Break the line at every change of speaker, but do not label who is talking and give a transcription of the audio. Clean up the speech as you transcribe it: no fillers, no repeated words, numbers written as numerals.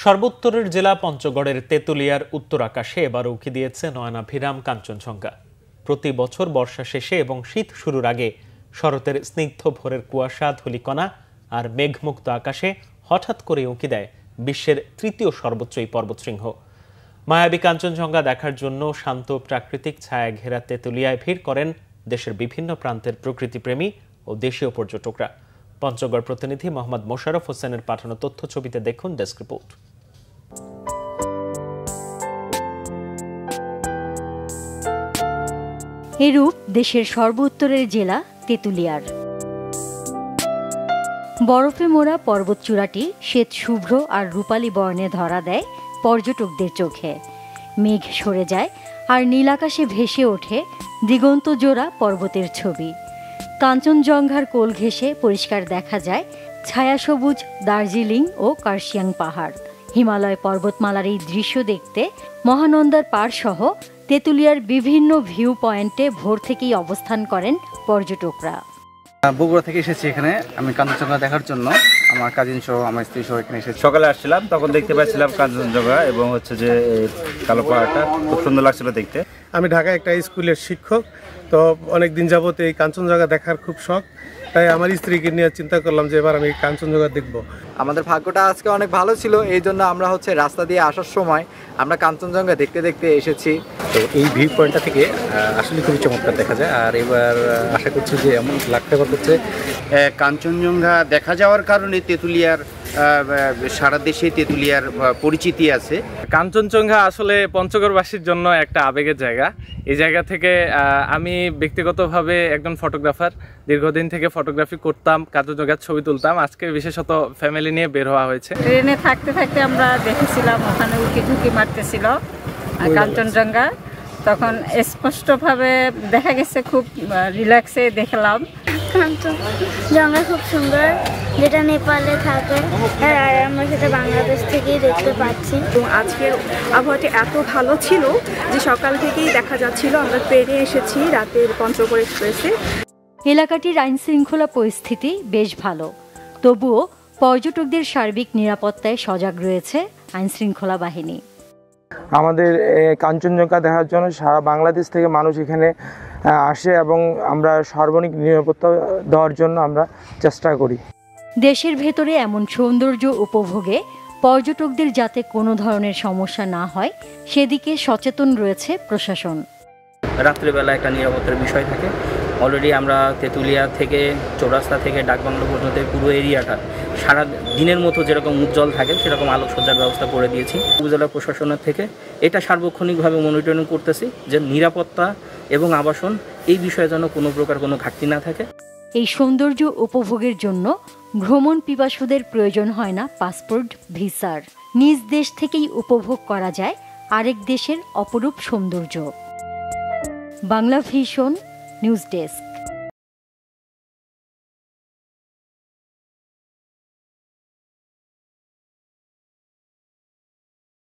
সর্বোত্তরের জেলা পঞ্চগড়ের তেঁতুলিয়ার উত্তর আকাশে এবার উঁকি দিয়েছে নয়নাভিরাম কাঞ্চনজঙ্ঘা। প্রতি বছর বর্ষা শেষে এবং শীত শুরুর আগে শরতের স্নিগ্ধ ভোরের কুয়াশা, ধূলিকণা আর মেঘমুক্ত আকাশে হঠাৎ করে উঁকি দেয় বিশ্বের তৃতীয় সর্বোচ্চ এই পর্বতশৃঙ্গ। মায়াবী কাঞ্চনজঙ্ঘা দেখার জন্য শান্ত প্রাকৃতিক ছায়া ঘেরা তেঁতুলিয়ায় ভিড় করেন দেশের বিভিন্ন প্রান্তের প্রকৃতিপ্রেমী ও দেশীয় পর্যটকরা। পঞ্চগড় প্রতিনিধি মোহাম্মদ মোশাররফ হোসেনের পাঠানো তথ্য ছবিতে দেখুন ডেস্ক রিপোর্ট।
এরূপ দেশের সর্বোত্তরের জেলা তেঁতুলিয়ার। বরফে মোড়া পর্বতচূড়াটি শ্বেত শুভ্র আর রূপালী বর্ণে ধরা দেয় পর্যটকদের চোখে। মেঘ সরে যায় আর নীল আকাশে ভেসে ওঠে দিগন্ত জোড়া পর্বতের ছবি। কাঞ্চনজঙ্ঘার কোল ঘেঁষে পরিষ্কার দেখা যায় ছায়া সবুজ দার্জিলিং ও কার্শিয়াং পাহাড়। হিমালয় পর্বতমালার এই দৃশ্য দেখতে মহানন্দার পাড় সহ তেঁতুলিয়ার বিভিন্ন ভিউ পয়েন্টে ভোর থেকেই অবস্থান করেন পর্যটকরা।
বগুড়া থেকে এসেছি এখানে আমি কাঞ্চনজঙ্ঘা দেখার জন্য। আমার কাজিন সহ আমার স্ত্রী সহ এখানে এসেছি।
সকালে আসছিলাম, তখন দেখতে পাচ্ছিলাম কাঞ্চনজঙ্ঘা এবং যে কালো পাহাড়টা খুব সুন্দর লাগছিল দেখতে।
আমি ঢাকায় একটা স্কুলের শিক্ষক, তো অনেক দিন যাবত এই কাঞ্চনজঙ্ঘা দেখার খুব শখ, তাই আমার স্ত্রীকে নিয়ে চিন্তা করলাম যে এবার আমি কাঞ্চনজঙ্ঘা দেখব।
আমাদের ভাগ্যটা আজকে অনেক ভালো ছিল, এই জন্য আমরা রাস্তা দিয়ে আসার সময় আমরা কাঞ্চনজঙ্ঘা দেখতে দেখতে এসেছি।
তো এই ভিউ পয়েন্টটা থেকে আসলে খুবই চমৎকার দেখা যায়। আর এবার আশা করছি যে এমন লাগতে হচ্ছে
কাঞ্চনজঙ্ঘা দেখা যাওয়ার কারণে তেঁতুলিয়ার সারা দেশে তেঁতুলিয়ার পরিচিতি আছে।
কাঞ্চনজঙ্ঘা আসলে পঞ্চগড়বাসীর জন্য একটা আবেগের জায়গা। এই জায়গা থেকে আমি ব্যক্তিগতভাবে একজন ফটোগ্রাফার, দীর্ঘদিন থেকে ফটোগ্রাফি করতাম, কাঞ্চনজঙ্ঘার ছবি তুলতাম। আজকে বিশেষত ফ্যামিলি নিয়ে বের হওয়া হয়েছে।
ট্রেনে থাকতে থাকতে আমরা দেখেছিলাম ওখানে উঁকি ঝুঁকি মারতেছিল কাঞ্চনজঙ্ঘা, তখন স্পষ্টভাবে দেখা গেছে, খুব রিল্যাক্সে দেখলাম।
কাঞ্চনজঙ্ঘা খুব সুন্দর, যেটা নেপালে থাকে আর আমরা সেটা বাংলাদেশ থেকেই দেখতে পাচ্ছি।
আজকের আবহাওয়াটি এত ভালো ছিল যে সকাল থেকেই দেখা যাচ্ছিল। আমরা ট্রেনে এসেছি রাতের পঞ্চগড় এক্সপ্রেসে।
এলাকাটির আইন শৃঙ্খলা পরিস্থিতি বেশ ভালো, তবুও পর্যটকদের সার্বিক নিরাপত্তায় সজাগ রয়েছে আইন শৃঙ্খলা বাহিনী।
আমাদের কাঞ্চনজঙ্ঘা দেখার জন্য সারা বাংলাদেশ থেকে মানুষ এখানে আসে এবং আমরা সার্বজনীন নিরাপত্তা দেওয়ার জন্য আমরা চেষ্টা করি।
দেশের ভেতরে এমন সৌন্দর্য উপভোগে পর্যটকদের যাতে কোনো ধরনের সমস্যা না হয় সেদিকে সচেতন রয়েছে প্রশাসন।
রাত্রিবেলা একটা নিরাপত্তার বিষয় থাকে। অলরেডি আমরা তেঁতুলিয়া থেকে চৌরাস্তা থেকে ডাকবাংলো পর্যন্ত পুরো এরিয়াটা সারা দিনের মতো যেরকম উজ্জ্বল থাকে সেরকম আলোকসজ্জার ব্যবস্থা করে দিয়েছি। উপজেলা প্রশাসনের থেকে এটা সার্বক্ষণিকভাবে মনিটরিং করতেছি যে নিরাপত্তা এবং আবাসন এই বিষয়ে যেন কোনো প্রকার কোনো ঘাটতি না থাকে।
এই সৌন্দর্য উপভোগের জন্য ভ্রমণ পিপাসুদের প্রয়োজন হয় না পাসপোর্ট ভিসার। নিজ দেশ থেকেই উপভোগ করা যায় আরেক দেশের অপরূপ সৌন্দর্য। Bangla vision news desk.